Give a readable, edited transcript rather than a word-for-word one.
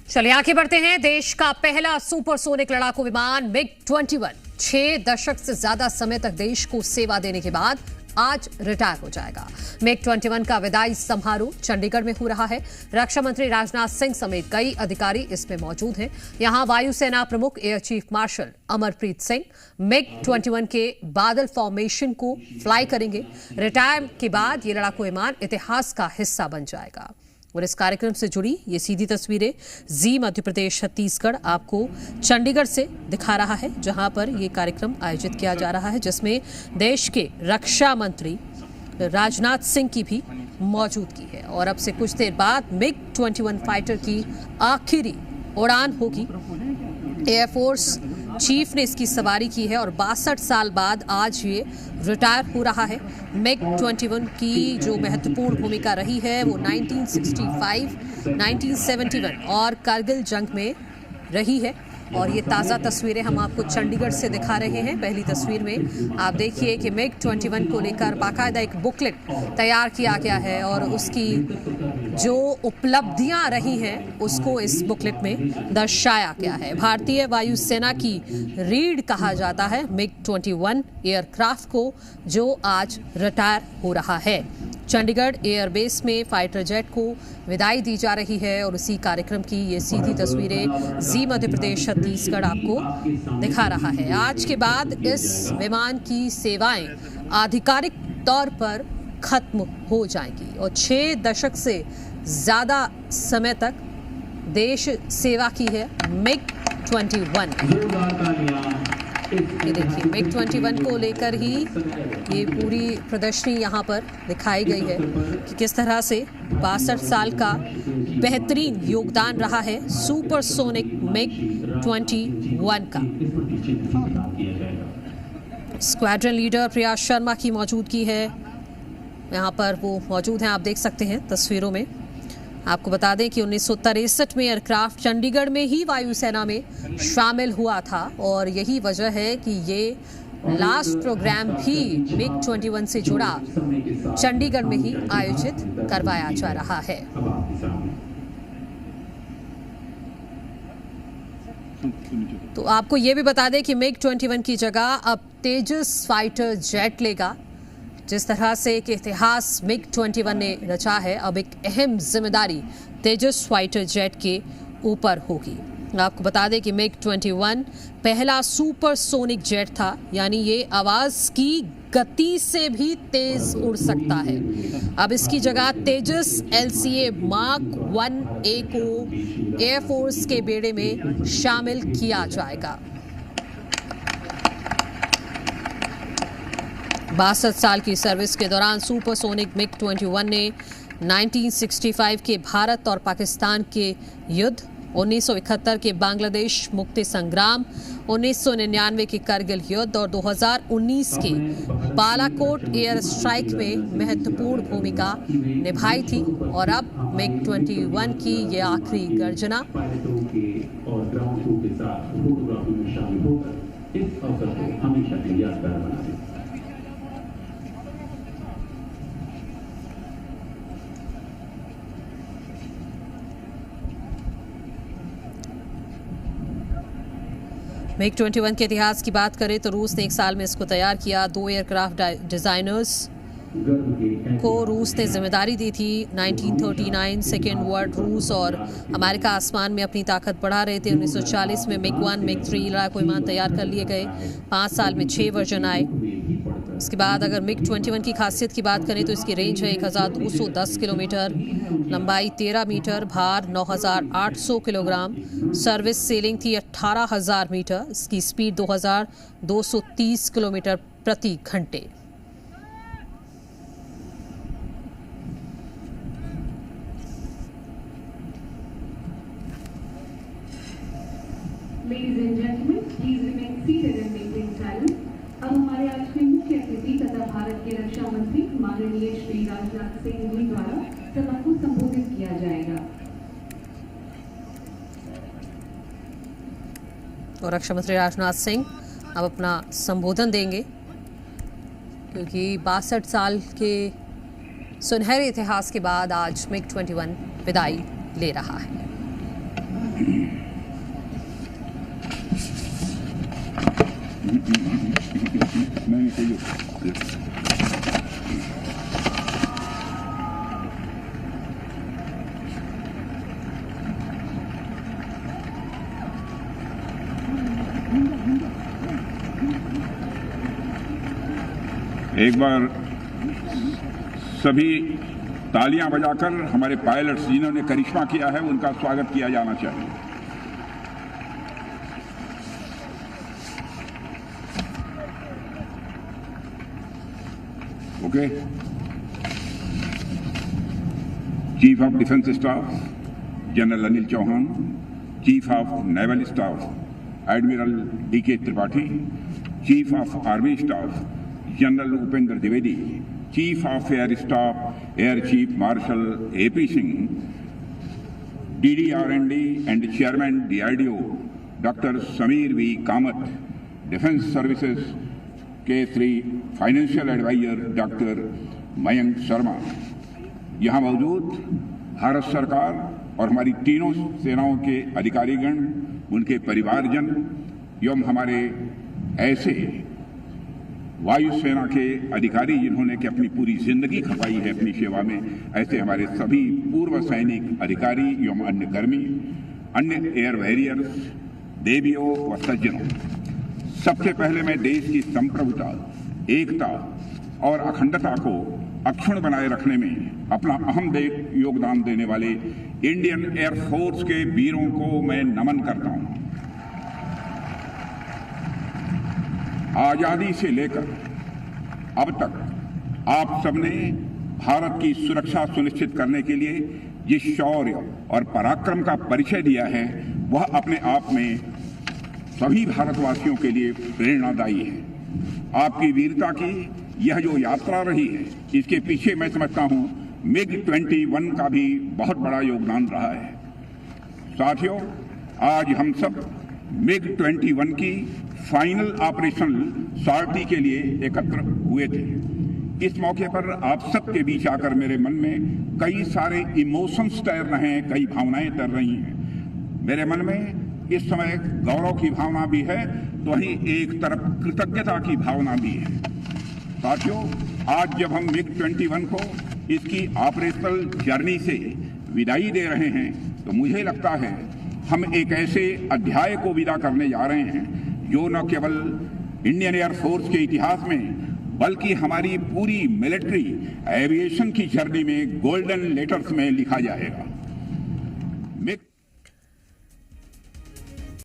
चलिए आगे बढ़ते हैं। देश का पहला सुपरसोनिक लड़ाकू विमान MiG-21 6 दशक से ज्यादा समय तक देश को सेवा देने के बाद आज रिटायर हो जाएगा। MiG-21 का विदाई समारोह चंडीगढ़ में हो रहा है। रक्षा मंत्री राजनाथ सिंह समेत कई अधिकारी इसमें मौजूद हैं। यहां वायुसेना प्रमुख air chief martial Amarpreet Singh MiG-21 के बादल फॉर्मेशन को फ्लाई करेंगे। रिटायर के बाद ये लड़ाकू विमान इतिहास का हिस्सा बन जाएगा। और इस कार्यक्रम से जुड़ी ये सीधी तस्वीरें जी मध्य प्रदेश छत्तीसगढ़ आपको चंडीगढ़ से दिखा रहा है, जहां पर ये कार्यक्रम आयोजित किया जा रहा है, जिसमें देश के रक्षा मंत्री राजनाथ सिंह की भी मौजूदगी है। और अब से कुछ देर बाद MiG-21 फाइटर की आखिरी उड़ान होगी। एयरफोर्स चीफ ने इसकी सवारी की है और 62 साल बाद आज ये रिटायर हो रहा है। MiG-21 की जो महत्वपूर्ण भूमिका रही है वो 1965, 1971 और कारगिल जंग में रही है। और ये ताज़ा तस्वीरें हम आपको चंडीगढ़ से दिखा रहे हैं। पहली तस्वीर में आप देखिए कि MiG-21 को लेकर बाकायदा एक बुकलेट तैयार किया गया है और उसकी जो उपलब्धियां रही हैं उसको इस बुकलेट में दर्शाया गया है। भारतीय वायुसेना की रीढ़ कहा जाता है MiG-21 एयरक्राफ्ट को, जो आज रिटायर हो रहा है। चंडीगढ़ एयरबेस में फाइटर जेट को विदाई दी जा रही है और उसी कार्यक्रम की ये सीधी तस्वीरें जी मध्य प्रदेश छत्तीसगढ़ आपको दिखा रहा है। आज के बाद इस विमान की सेवाएं आधिकारिक तौर पर खत्म हो जाएंगी और 6 दशक से ज़्यादा समय तक देश सेवा की है MiG-21। ये देखिए MiG-21 को लेकर ही ये पूरी प्रदर्शनी यहाँ पर दिखाई गई है कि किस तरह से 62 साल का बेहतरीन योगदान रहा है सुपरसोनिक MiG-21 का। स्क्वाड्रन लीडर प्रिया शर्मा की मौजूदगी है यहाँ पर, वो मौजूद हैं, आप देख सकते हैं तस्वीरों में। आपको बता दें कि 1963 में एयरक्राफ्ट चंडीगढ़ में ही वायुसेना में शामिल हुआ था और यही वजह है कि ये लास्ट प्रोग्राम भी MiG-21 से जुड़ा चंडीगढ़ में ही आयोजित करवाया जा रहा है। तो आपको ये भी बता दें कि MiG-21 की जगह अब तेजस फाइटर जेट लेगा। जिस तरह से एक इतिहास MiG-21 ने रचा है, अब एक अहम जिम्मेदारी तेजस फाइटर जेट के ऊपर होगी। आपको बता दें कि MiG-21 पहला सुपरसोनिक जेट था, यानी ये आवाज की गति से भी तेज उड़ सकता है। अब इसकी जगह तेजस LCA Mark 1A को एयरफोर्स के बेड़े में शामिल किया जाएगा। 62 साल की सर्विस के दौरान सुपरसोनिक MiG-21 ने 1965 के भारत और पाकिस्तान के युद्ध, 1971 के बांग्लादेश मुक्ति संग्राम, 1999 के करगिल युद्ध और 2019 के बालाकोट एयर स्ट्राइक में महत्वपूर्ण भूमिका निभाई थी। और अब MiG-21 की ये आखिरी गर्जना MiG-21 के इतिहास की बात करें तो रूस ने 1 साल में इसको तैयार किया। 2 एयरक्राफ्ट डिजाइनर्स को रूस ने जिम्मेदारी दी थी। 1939 सेकेंड वर्ल्ड रूस और अमेरिका आसमान में अपनी ताकत बढ़ा रहे थे। 1940 में MiG-1, MiG-3 लड़ाकू विमान तैयार कर लिए गए। 5 साल में 6 वर्जन आए। इसके बाद अगर MiG-21 की खासियत की बात करें तो इसकी रेंज है 1210 किलोमीटर, लंबाई 13 मीटर, भार 9800 किलोग्राम, सर्विस सेलिंग थी 18000 मीटर, इसकी स्पीड 2230 किलोमीटर प्रति घंटे। Ladies and gentlemen, please remain seated and maintain silence. अब हमारे आज के मुख्य अतिथि तथा भारत के रक्षा मंत्री माननीय श्री राजनाथ सिंह जी द्वारा सभा को संबोधित किया जाएगा। और रक्षा मंत्री राजनाथ सिंह अब अपना संबोधन देंगे, क्योंकि 62 साल के सुनहरे इतिहास के बाद आज MiG-21 विदाई ले रहा है। नहीं चाहिए। एक बार सभी तालियां बजाकर हमारे पायलट्स जिन्होंने करिश्मा किया है उनका स्वागत किया जाना चाहिए। Okay. Chief of defence staff general Anil Chauhan, chief of naval staff admiral D K. Tripathi, chief of army staff general Upendra Dwivedi, chief of air staff air chief marshal A.P. Singh, DDR&D and chairman DRDO doctor Sameer V. Kamath, defence services के 3 financial adviser doctor Mayank Sharma, यहाँ मौजूद भारत सरकार और हमारी तीनों सेनाओं के अधिकारीगण, उनके परिवारजन एवं हमारे ऐसे वायुसेना के अधिकारी जिन्होंने कि अपनी पूरी जिंदगी खपाई है अपनी सेवा में, ऐसे हमारे सभी पूर्व सैनिक अधिकारी एवं अन्य कर्मी, अन्य एयर वॉरियर्स, देवियों व सज्जनों, सबसे पहले मैं देश की संप्रभुता, एकता और अखंडता को अक्षुण्ण बनाए रखने में अपना अहम योगदान देने वाले इंडियन एयरफोर्स के वीरों को मैं नमन करता हूं। आजादी से लेकर अब तक आप सबने भारत की सुरक्षा सुनिश्चित करने के लिए जिस शौर्य और पराक्रम का परिचय दिया है वह अपने आप में सभी भारतवासियों के लिए प्रेरणादायी है। आपकी वीरता की यह जो यात्रा रही है इसके पीछे मैं समझता हूं MiG-21 का भी बहुत बड़ा योगदान रहा है। साथियों, आज हम सब MiG-21 की फाइनल ऑपरेशन सॉर्टी के लिए एकत्र हुए थे। इस मौके पर आप सबके बीच आकर मेरे मन में कई सारे इमोशंस तैर रहे हैं, कई भावनाएं तैर रही हैं। मेरे मन में इस समय गौरव की भावना भी है तो वहीं एक तरफ कृतज्ञता की भावना भी है। साथियों, आज जब हम MiG-21 को इसकी ऑपरेशनल जर्नी से विदाई दे रहे हैं तो मुझे लगता है हम एक ऐसे अध्याय को विदा करने जा रहे हैं जो न केवल इंडियन एयरफोर्स के इतिहास में बल्कि हमारी पूरी मिलिट्री एविएशन की जर्नी में गोल्डन लेटर्स में लिखा जाएगा।